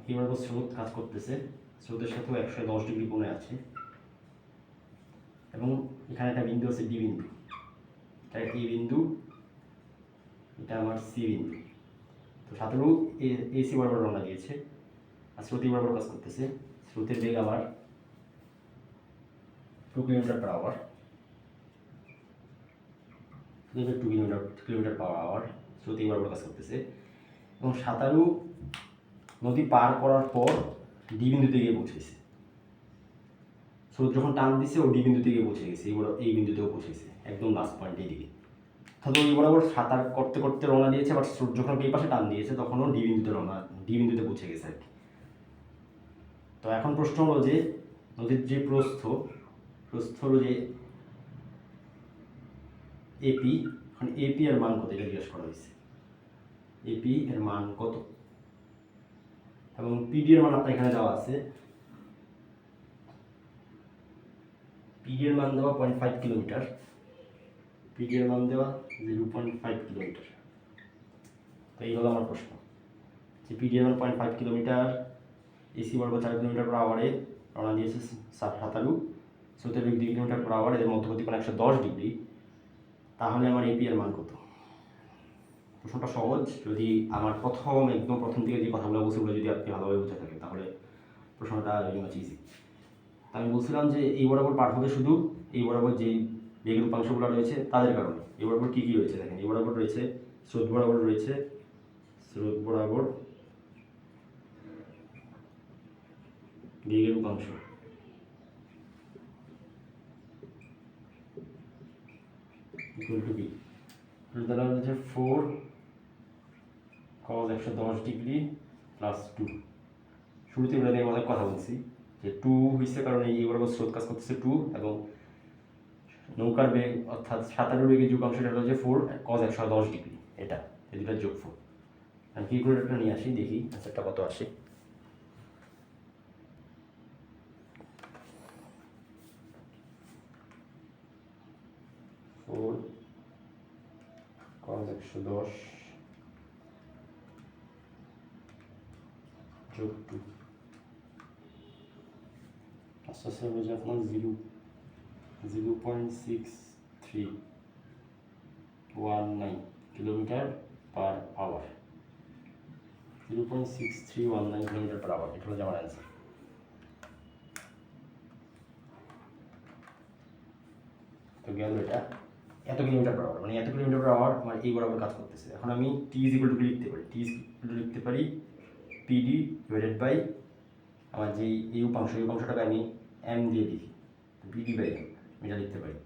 এই বরাবর স্রোত কাজ করতেছে, স্রোতের সাথেও 110 ডিগ্রি কোণে আছে, এবং এখানে একটা বিন্দু আছে ডি বিন্দু, এটা এ বিন্দু, এটা আমার সি বিন্দু। তো সাঁতারু এসি বরাবর রওনা দিয়েছে আর স্রোত বরাবর কাজ করতেছে। স্রোতের বেগ আমার 2 kilometre per hour, 2 kilometre per hour স্রোত বরাবর কাজ করতেছে। এবং সাঁতারু নদী পার করার পর ডি বিন্দুতে গিয়ে পৌঁছেছে। স্রোত যখন টান দিছে ও ডি বিন্দুতে গিয়ে পৌঁছে গেছে, এই বিন্দুতেও পৌঁছেছে, একদম লাস্ট পয়েন্ট এইদিকে। তাহলে ওই বরাবর সাঁতার করতে করতে রওনা দিয়েছে, বাট স্রোত যখন এই পাশে টান দিয়েছে তখনও ডি বিন্দুতে পৌঁছে গেছে আর কি। তো এখন প্রশ্ন হলো যে নদীর যে প্রস্থ হলো যে এপি, এখন এপি এর মান কত এটা জিজ্ঞেস করা হয়েছে। এপি এর মান কত, এবং পিডি এর মান আপনার এখানে দেওয়া আছে। পিডি এর মান দেওয়া 0.5 কিলোমিটার, পিডি এর মান দেওয়া 0.5 কিলোমিটার। তো এই হলো আমার প্রশ্ন যে পিডি এর মান 0.5 কিলোমিটার, এসি বরাবর 4 কিলোমিটার পার আওয়ারে রওনা দিয়েছে সাঁতারু, স্রোতের বেগ 2 কিলোমিটার পার আওয়ার, এদের মধ্যবর্তী কোণ 110 ডিগ্রি। তাহলে আমার এপি এর মান কত? প্রশ্নটা সহজ, যদি আমার একদম প্রথম দিকে যে কথাগুলো বলছি ওগুলো যদি আপনি ভালোভাবে বুঝে থাকেন তাহলে প্রশ্নটা ভেরি মাচ ইজি। আমি বলছিলাম যে এই বরাবর পার হবে শুধু এই বরাবর যেই বেগের উপাংশগুলো রয়েছে তাদের কারণে। এই বরাবর কী কী রয়েছে দেখেন, এই বরাবর রয়েছে স্রোত বরাবর রয়েছে বেগের উপাংশ, ইকুয়াল টু বি, দ্বারা হচ্ছে 4 cos 110 ডিগ্রি প্লাস 2। শুরুতে আমরা নিয়ে অনেক কথা বলছি যে 2 হয়েছে কারণ এই বরাবর স্রোত কাজ করতেছে 2, এবং নৌকার বেগ অর্থাৎ সাঁতারের বেগের যোগাংশটা হলো যে 4 cos 110 ডিগ্রি, এটা এই দুটার যোগফল। আমি ক্যালকুলেটরটা নিয়ে আসি, দেখি অ্যান্সারটা কত আসে। cos 110 যোগ 2 আস্তে আস্তে হয়ে যায় আপনার 0.6319 kilometre per hour, 0.6319 kilometre per hour, এটা হলো আমার অ্যান্সার। তো গেল এটা এত কিলোমিটার পার আওয়ার, মানে এত কিলোমিটার পার আওয়ার আমার এই বরাবর কাজ করতেছে। এখন আমি টি ইজ ইকুয়াল টু লিখতে পারি পিডি ডিভাইডেড বাই আমার যেই এই উপাংশটাকে আমি এম দিয়ে লিখি, পিডি বাই এম এটা লিখতে পারি।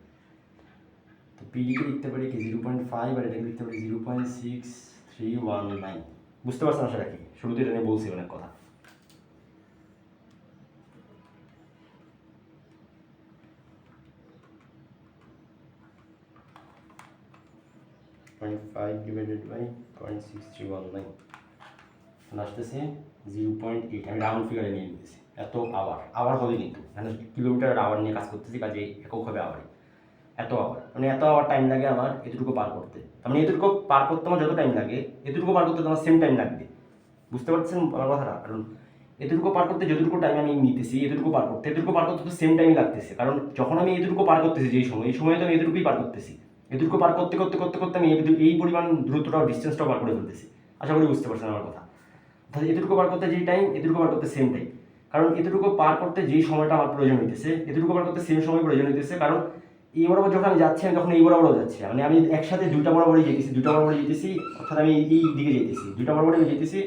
তো পিডিকে লিখতে পারি কি 0.5, আর এটাকে লিখতে পারি 0.6319। বুঝতে পারছেন আশা রাখি, শুরুতে এটা নিয়ে বলছি অনেক কথা। ডিভাইডেড বাই 0.6319 আসতেছে 0.8। আমি রাউন্ড ফিগারে নিয়ে নিতেছি, এত আওয়ার হবে কিন্তু এখানে কিলোমিটার আওয়ার নিয়ে কাজ করতেছি, কাজে একক হবে আওয়ারে। এত আওয়ার টাইম লাগে আমার এতটুকু পার করতে। তার মানে এতটুকু পার করতে আমার যত টাইম লাগে এতটুকু পার করতে আমার সেম টাইম লাগবে। বুঝতে পারছেন আমার কথাটা? কারণ এতটুকু পার করতে যতটুকু টাইম আমি নিতেছি এতটুকু পার করতে তো সেম টাইমই লাগতেছে। কারণ যখন আমি এতটুকু পার করতেছি এই সময় তো আমি এতটুকুই পার করতেছি, এটুকু পার করতে করতে করতে করতে আমি এই পরিমাণ দূরত্বটাও ডিস্টেন্সটাও পার করে ফেলতেছি। আশা করি বুঝতে পারছেন আমার কথা। অর্থাৎ এতটুকু পার করতে যেই টাইম, এতটুকু পার করতে সেম টাইম। কারণ এতটুকু পার করতে যেই সময়টা আমার প্রয়োজন হইতেছে, এতটুকু পার করতে সেম সময় প্রয়োজন হইতেছে। কারণ এই বরাবর যখন আমি যাচ্ছি, আমি তখন এই বরাবরও যাচ্ছি, মানে আমি একসাথে দুইটা বরাবরই যেতেছি, অর্থাৎ আমি এই দিকে যেতেছি, দুইটা বরাবরই আমি যেতেছি।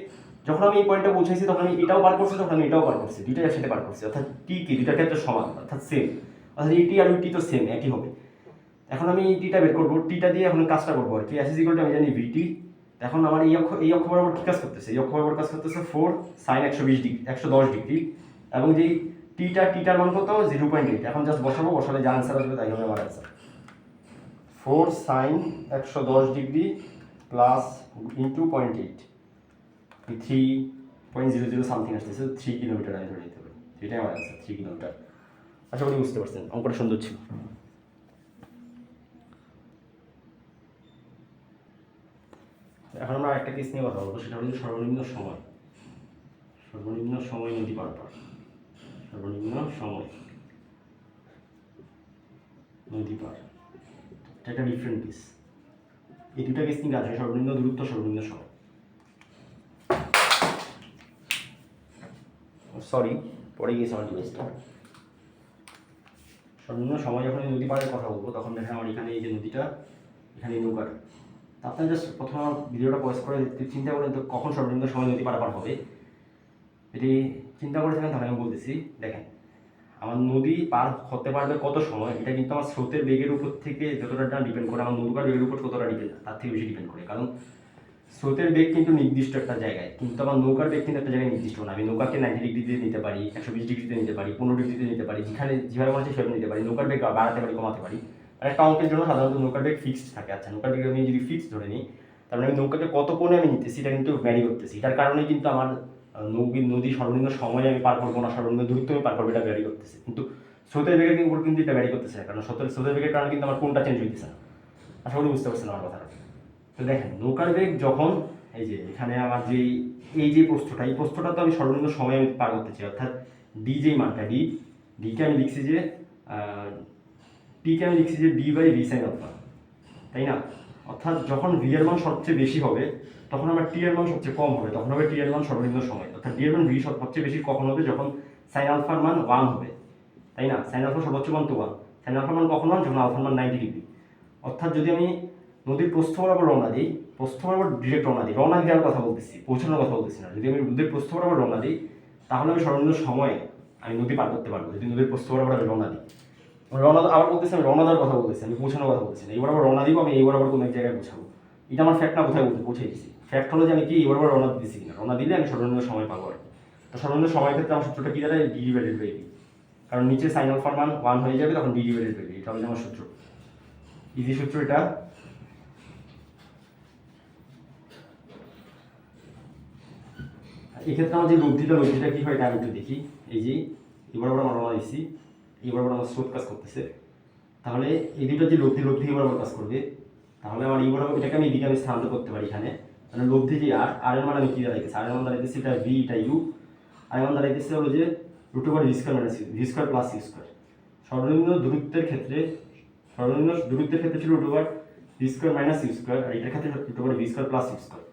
যখন আমি এই পয়েন্টটা পৌঁছাইছি তখন আমি এটাও পার করছি, তখন আমি এটাও পার করছি, দুইটাই একসাথে পার করছি। অর্থাৎ টি কি দুইটার ক্ষেত্রে সমান, অর্থাৎ সেম। অর্থাৎ এই টি আর ওই টি তো সেম, একই হবে। এখন আমি টিটা বের করবো, টিটা দিয়ে এখন কাজটা করবো আর কি। এস ইজ ইকুয়াল টু আমি জানি ভিটি। এখন আমার এই অক্ষ বরাবর কি কাজ করতেছে, এই অক্ষ বরাবর কাজ করতেছে 4 সাইন 110 ডিগ্রি। এবং যেই টিটার মান কত, 0.8। এখন জাস্ট বসালে যা অ্যান্সার আসবে তাই হবে আমার answer. 4 sine 110 degree plus into 0.8, 3.00 something আসতেছে, 3 কিলোমিটার আমি ধরে নিতে পারি। এটাই আমার অ্যান্সার, 3 কিলোমিটার। আশা করি বুঝতে পারছেন, অঙ্কটা সুন্দর ছিল। এখন আমরা একটা কেস নিয়ে কথা বলবো, সেটা হচ্ছে সর্বনিম্ন সময় নদী পার পার। সর্বনিম্ন সময় নদী পার, এটা একটা ডিফারেন্ট কেস। এই দুটা কেস নিয়ে আছে, সর্বনিম্ন দূরত্ব, সর্বনিম্ন সময়। সরি, পড়ে গিয়েছে আমার ডিভাইসটা। সর্বনিম্ন সময় যখন নদী পাড়ের কথা বলবো, তখন দেখেন আমার এখানে এই যে নদীটা, এখানে নৌকাটা। আপনারা জাস্ট প্রথমে আমার ভিডিওটা পজ করে চিন্তা করেন তো কখন সর্বনিম্ন সময় নদী পারাপার হবে। যদি চিন্তা করে থাকেন তাহলে আমি বলতেছি, দেখেন আমার নদী পার হতে পারবে কত সময়, এটা কিন্তু আমার স্রোতের বেগের উপর থেকে যতটা ডিপেন্ড করে, আমার নৌকার বেগের উপর কতটা ডিপেন্ড, তার থেকে বেশি ডিপেন্ড করে। কারণ স্রোতের বেগ কিন্তু নির্দিষ্ট একটা জায়গায়, কিন্তু আমার নৌকার বেগ কিন্তু একটা জায়গায় নির্দিষ্ট না। আমি নৌকাকে 90 ডিগ্রিতে নিতে পারি, 120 ডিগ্রিতে নিতে পারি, 15 ডিগ্রিতে নিতে পারি, যেভাবে মনে হচ্ছে সেভাবে নিতে পারি। নৌকার বেগ বাড়াতে পারি, কমাতে পারি। আর একটা অঙ্কের জন্য সাধারণত নৌকার বেগ ফিক্সড থাকে। আচ্ছা, নৌকার বেগ আমি যদি ফিক্সড ধরে নিই, তার মানে আমি নৌকাকে কত কোণে আমি নিতেছি এটা কিন্তু ভ্যারি করতেছি। এটার কারণেই কিন্তু আমার নদী সর্বনিম্ন সময় আমি পার করবো না, সর্বনিম্ন দূরত্ব আমি পার করবো, এটা ভ্যারি করতেছে। কিন্তু স্রোতের বেগের উপর কিন্তু এটা ভ্যারি করতেছে না, কারণ স্রোতের বেগের কারণে কিন্তু আমার কোনটা চেঞ্জ হইতেছে না। আশা করি বুঝতে পারছেন আমার কথাটা। তো দেখেন নৌকার বেগ যখন এই যে এখানে আমার এই যে প্রস্থটা, এই প্রস্থটা তো আমি সর্বনিম্ন সময় আমি পার করতে চাই। অর্থাৎ ডি যেই মানটা, ডিকে আমি লিখছি যে টিকে আমি লিখছি যে D by V sine alpha, তাই না? অর্থাৎ যখন ভি এর মান সবচেয়ে বেশি হবে, তখন আমার টি এর মান সবচেয়ে কম হবে, তখন হবে টি এর মান সর্বনিম্ন সময়। অর্থাৎ ডি এর মান ভি সবচেয়ে বেশি কখন হবে, যখন সাইন আলফার মান 1 হবে, তাই না? সাইন আলফা সর্বোচ্চ মান তো 1। সাইন আলফার মান কখন 1, যখন আলফার মান 90 ডিগ্রি। অর্থাৎ যদি আমি নদীর প্রস্থ বরাবর রওনা দিই, প্রস্থ বরাবর ডিরেক্ট রওনা দেওয়ার কথা বলতেছি, পৌঁছানোর কথা বলতেছি না। যদি আমি নদীর প্রস্থ বরাবর রওনা দিই, তাহলে আমি সর্বনিম্ন সময়ে আমি নদী পার করতে পারবো। যদি নদীর প্রস্থ বরাবর আমি রওনা দিই, আবার বলতেছি আমি রওনা দেওয়ার কথা বলতেছি, আমি পৌঁছানোর কথা বলতেছি না। এই বরাবর রওনা দিব, আমি এই বরাবর কোনো এক জায়গায় পৌঁছাবো। এটা আমার ফ্যাক্ট না, কোথায় পৌঁছে দিচ্ছি। ফ্যাক্ট হলো যে আমি কি এই বরাবর রওনা দিতেছি কিনা। রওনা দিলে আমি সর্বনিম্ন সময় পাবো আর কি। তো সর্বনিম্ন সময়ের ক্ষেত্রে আমার সূত্রটা কি দাঁড়ায়, ডি ডিভাইডেড বাই ভি। কারণ নিচে সাইন আলফার মান 1 হয়ে যাবে, তখন ডি ডিভাইডেড বাই ভি। এটা হবে আমার সূত্র, ইজি সূত্র এটা। এক্ষেত্রে আমার যে লব্ধিটা কি হয় এটা আমি একটু দেখি। এই যে এবার আমরা রওনা দিচ্ছি, এবার আমার স্রোত কাজ করতেছে, তাহলে এই দুটো যে লব্ধি এবার কাজ করবে, তাহলে আমার এটাকে আমি এদিকে আমি স্থানান্তর করতে পারি এখানে। মানে লব্ধি যে আর এর মান আমি কি দাঁড়াইতেছি, আর এর মান দাঁড়াইতেছি এটা ভি, এটা ইউ। আর এর মান দাঁড়াইতেছে হলো যে root over V square minus v square plus you square. সর্বনিম্ন দূরত্বের ক্ষেত্রে ছিল root over V square minus you square, আর এটার ক্ষেত্রে root over V square plus you square.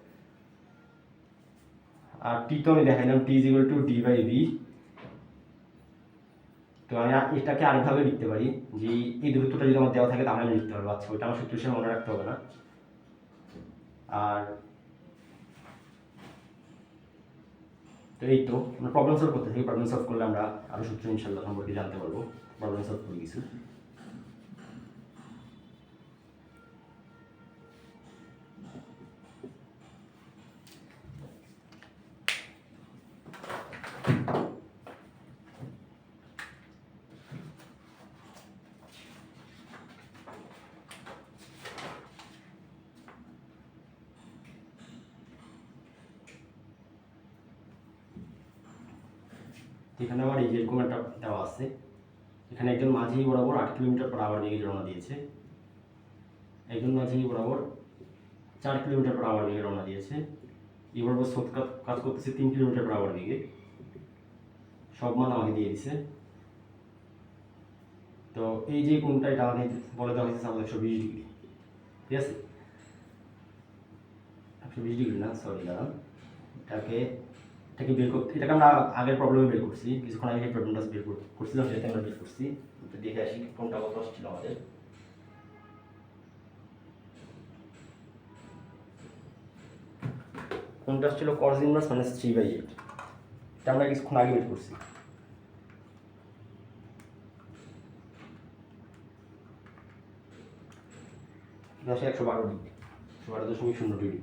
আর টি তো আমি দেখাইলাম, t is equal to d by v. তো আমি এটাকে আরেকভাবে লিখতে পারি যে এই দূরত্বটা যদি আমার দেওয়া থাকে তাহলে আমি লিখতে পারবো। আচ্ছা, ওইটা আমার সূত্র হিসেবে মনে রাখতে হবে না। আর তো এই তো আমরা প্রবলেম সলভ করতে থাকি, প্রবলেম সলভ করলে আমরা আরও সূত্র ইনশাল্লাহ সম্পর্কে জানতে পারবো। প্রবলেম সলভ করে কিছু এখানে আমার এই যে এরকম একটা দেওয়া আছে। এখানে একজন মাঝি বরাবর 8 কিলোমিটার পার আওয়ার বেগে রওনা দিয়েছে, একজন মাঝি বরাবর 4 কিলোমিটার পার আওয়ার বেগে রওনা দিয়েছে। এই বরাবর স্রোত কাজ করতেছে 3 কিলোমিটার পার আওয়ার বেগে। সব মান আমাকে দিয়ে দিছে। তো এই যে কোনটা, এটা আমাকে বলে দেওয়া হয়েছে 120 ডিগ্রি। ঠিক আছে, 120 ডিগ্রি না, সরি দাঁড়ান, এটাকে বের করতে, এটাকে আমরা আগের প্রবলেমে বের করছি, কিছুক্ষণ আগে এই প্রবলেমটা বের করছিলাম, সেটাতে আমরা বের করছি। দেখে আসি কোনটা কত আসছিল আমাদের। কোনটা ছিল cos ইনভার্স -3/8, এটা আমরা কিছুক্ষণ আগে বের করছি। আসে 112 ডিগ্রি, 112.02 ডিগ্রি,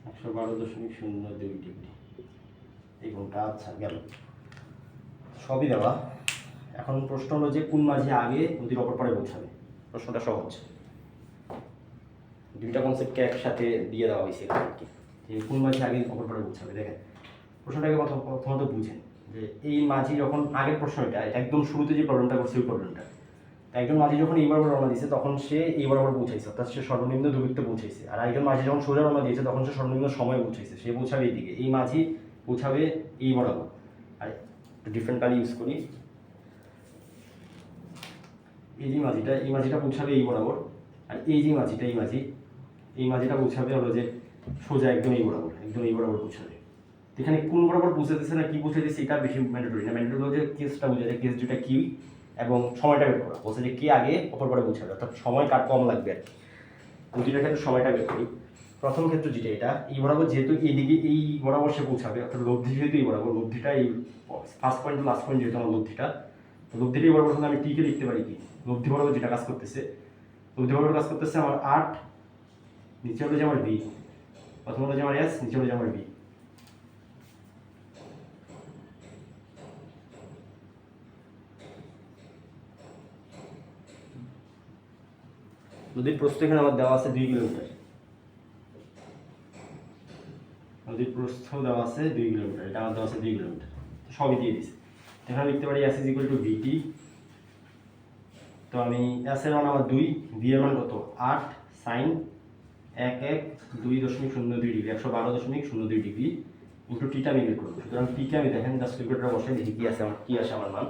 112.02 ডিগ্রি এই কোনটা। আচ্ছা গেল, সবই দেওয়া। এখন প্রশ্ন হলো যে কোন মাঝে আগে নদীর অপর পারে পৌঁছাবে। প্রশ্নটা সহজ, দুইটা কনসেপ্টকে একসাথে দিয়ে দেওয়া হয়েছে আর কি, যে কোন মাঝে আগে অপর পারে পৌঁছাবে। দেখেন প্রশ্নটাকে প্রথমত বুঝেন যে এই মাঝি যখন, আগের প্রশ্ন এটা একদম শুরুতে যে প্রবলেমটা করছে ওই প্রবলেমটা, একজন মাঝি যখন এই বরাবর রওনা দিয়েছে তখন সে এই বরাবর পৌঁছাইছে, অর্থাৎ সে সর্বনিম্ন দূরত্বে পৌঁছাইছে। আর একজন মাঝি যখন সোজা রওনা দিয়েছে তখন সে সর্বনিম্ন সময় পৌঁছাইছে, সে পৌঁছাবে এইদিকে, এই মাঝি পৌঁছাবে এই বরাবর। আর ডিফারেন্ট কালি ইউজ করি, এই যে মাঝিটা, এই মাঝিটা পৌঁছাবে এই বরাবর, আর এই যে মাঝিটা, এই মাঝিটা পৌঁছাবে হলো যে সোজা একদম এই বরাবর, একদম এই বরাবর পৌঁছাবে। এখানে কোন বরাবর পৌঁছাতেছে না কি পৌঁছাতেছে এটা বেশি ম্যান্ডেটরি না, ম্যান্ডেটরি হলো যে কেসটা বোঝা যায়, কেস দুটা কি এবং সময়টা বের করা। বলছে যে কে আগে অপর পারে পৌঁছাবে, অর্থাৎ সময় কার কম লাগবে আর কি। দুইটার ক্ষেত্রে সময়টা বের করি। প্রথম ক্ষেত্র যেটা, এটা এই বরাবর যেহেতু এইদিকে এই বরাবর সে পৌঁছাবে, অর্থাৎ লব্ধি যেহেতু এই বরাবর, লব্ধিটা এই first point to last point যেহেতু আমার লব্ধিটা এই বরাবর হলে আমি টিকে লিখতে পারি কি, লব্ধি বরাবর যেটা কাজ করতেছে, লব্ধি বরাবর কাজ করতেছে আমার 8, নিচে হলো যে আমার বি, প্রথম হলো যে আমার এস, নিচে হলো যে আমার বি। নদীর প্রস্থ এখানে আমার দেওয়া আছে 2 কিলোমিটার, নদীর প্রস্থ দেওয়া আছে 2 কিলোমিটার, এটা আমার দেওয়া আছে 2 কিলোমিটার, সবই দিয়ে দিছে। এখানে লিখতে পারি এস ইজ ইকুয়াল টু ভিটি। তো আমি এস এর মান আমার 2, বি এর মান কত 8 সাইন 2.02 ডিগ্রি, 112.02 ডিগ্রি ইন্টু টিটা আমি বের করবো। সুতরাং টিকে আমি দেখেন জাস্ট ক্যালকুলেটরে বসাই দেখি কি আছে আমার, কি আসে আমার মান।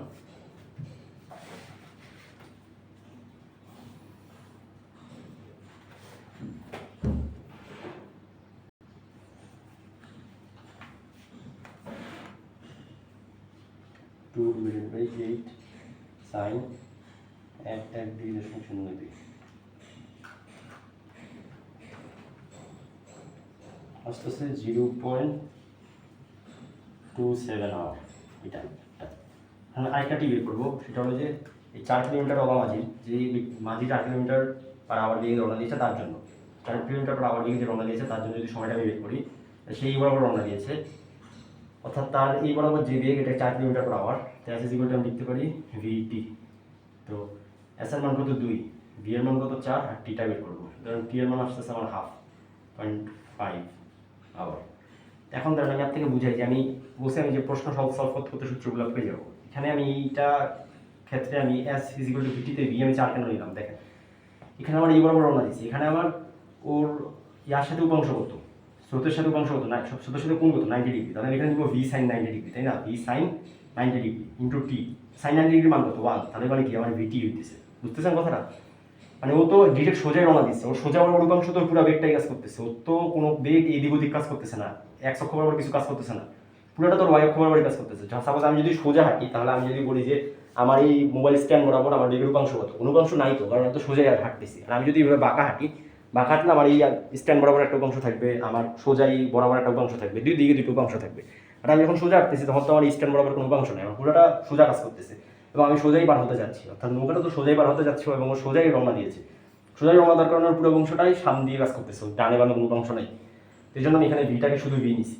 টু ডিভাইডেড বাই 8 সাইন 1.02 আস্তে আস্তে 0.27 আওয়ার। এটা আমি আরেকটা টি বের করবো, সেটা হলো যে এই 4 কিলোমিটার অবা মাঝি, যে মাঝি 4 কিলোমিটার পার আওয়ার দিকে রওনা দিয়েছে তার জন্য, 4 কিলোমিটার পার আওয়ার দিকে যে রওনা দিয়েছে তার জন্য যদি সময়টা আমি বের করি, সেই বরাবর রওনা দিয়েছে, অর্থাৎ তার এই বরাবর যে বেগ এটা 4 কিলোমিটার পার আওয়ার। তো এস ইজ ইকুয়াল টু আমি লিখতে পারি ভিটি। তো এস এর মান কত 2, ভি এর মান কত 4, আর টিটা বের করবো। সুতরাং টি এর মান আসতেছে আমার 0.5 আওয়ার। এখন ধরেন আমি থেকে বুঝাই যে আমি বসে আমি যে প্রশ্ন সলভ করতে সূত্রগুলো পেয়ে যাবো। এখানে আমি এইটা ক্ষেত্রে আমি এস ইজ ইকুয়াল টু ভিটিতে ভি আমি 4 কেন নিলাম, দেখেন এখানে আমার এই বরাবর রওনা দিয়েছি, এখানে আমার ওর ইয়ার সাথে উপাংশ কত, স্রোতের সাথে উপাংশ কত, না স্রোতের সাথে কোন কত 90 ডিগ্রি, তাহলে এখানে দিব ভি সাইন 90 ডিগ্রি, তাই না, V sign 90 degree into T, sign 90 degree মান কত 1, তাহলে মানে কি আমার ভিটি হইতেছে। বুঝতেছেন কথাটা, মানে ও তো ডিরেক্ট সোজাই রওনা দিচ্ছে, ওর সোজা বরাবর উপাংশ তো পুরো বেগটাই কাজ করতেছে, ওর তো কোনো বেগ এদিক ওদিক কাজ করতেছে না, এক অক্ষ বরাবর কিছু কাজ করতেছে না, পুরোটা তোর ওয়াই অক্ষ বরাবরই কাজ করতেছে। সাপোজ আমি যদি সোজা হাঁটি, তাহলে আমি যদি বলি যে আমার এই মোবাইল স্ট্যান্ড বরাবর আমার বেগের উপাংশ কত, অনুপাংশ নাই তো, কারণ আমি তো সোজাই হাঁটতেছি। আর আমি যদি এইভাবে বাঁকা হাঁটি, বাঁকা হাঁটলে আমার এই স্ট্যান্ড বরাবর একটা উপাংশ থাকবে, আমার সোজাই বরাবর একটা উপাংশ থাকবে, দুই দিকে দুটো উপাংশ থাকবে। আর আমি যখন সোজা হাঁটতেছি তখন তো আমার স্ট্যান্ড বরাবর কোনো উপাংশ নেই, আমার পুরোটা সোজা কাজ করতেছে এবং আমি সোজাই পার হতে যাচ্ছি, অর্থাৎ নৌকাটা তো সোজাই পার হতে যাচ্ছে এবং ও সোজাই রওনা দিয়েছে। সোজাই রওনা দেওয়ার কারণে পুরো অংশটাই সামনে দিয়ে কাজ করতেছে, ডানে বামে কোনো অংশ নেই। এই জন্য আমি এখানে ভিটাকে শুধু ভি নিছি,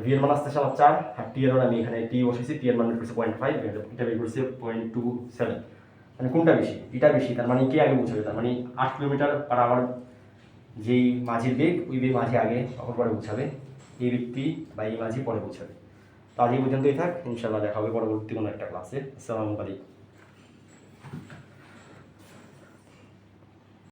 ভি এর মান আসতেছে আমার 4, আর টি এর মান আমি এখানে টি বসেছি, টি এর মান বের করছে 0.5, এটা বের করছে 0.27। মানে কোনটা বেশি, এটা বেশি, তার মানে কে আগে পৌঁছাবে, তার মানে 8 কিলোমিটার পার আওয়ার যেই মাঝির বেগ, ওই বেগ মাঝি আগে অপর পরে পৌঁছাবে, এই ব্যক্তি বা এই মাঝি পরে পৌঁছাবে। তো আজ এই পর্যন্তই থাক, ইনশাআল্লাহ দেখা হবে পরবর্তী কোনো একটা ক্লাসে। আসসালামু আলাইকুম।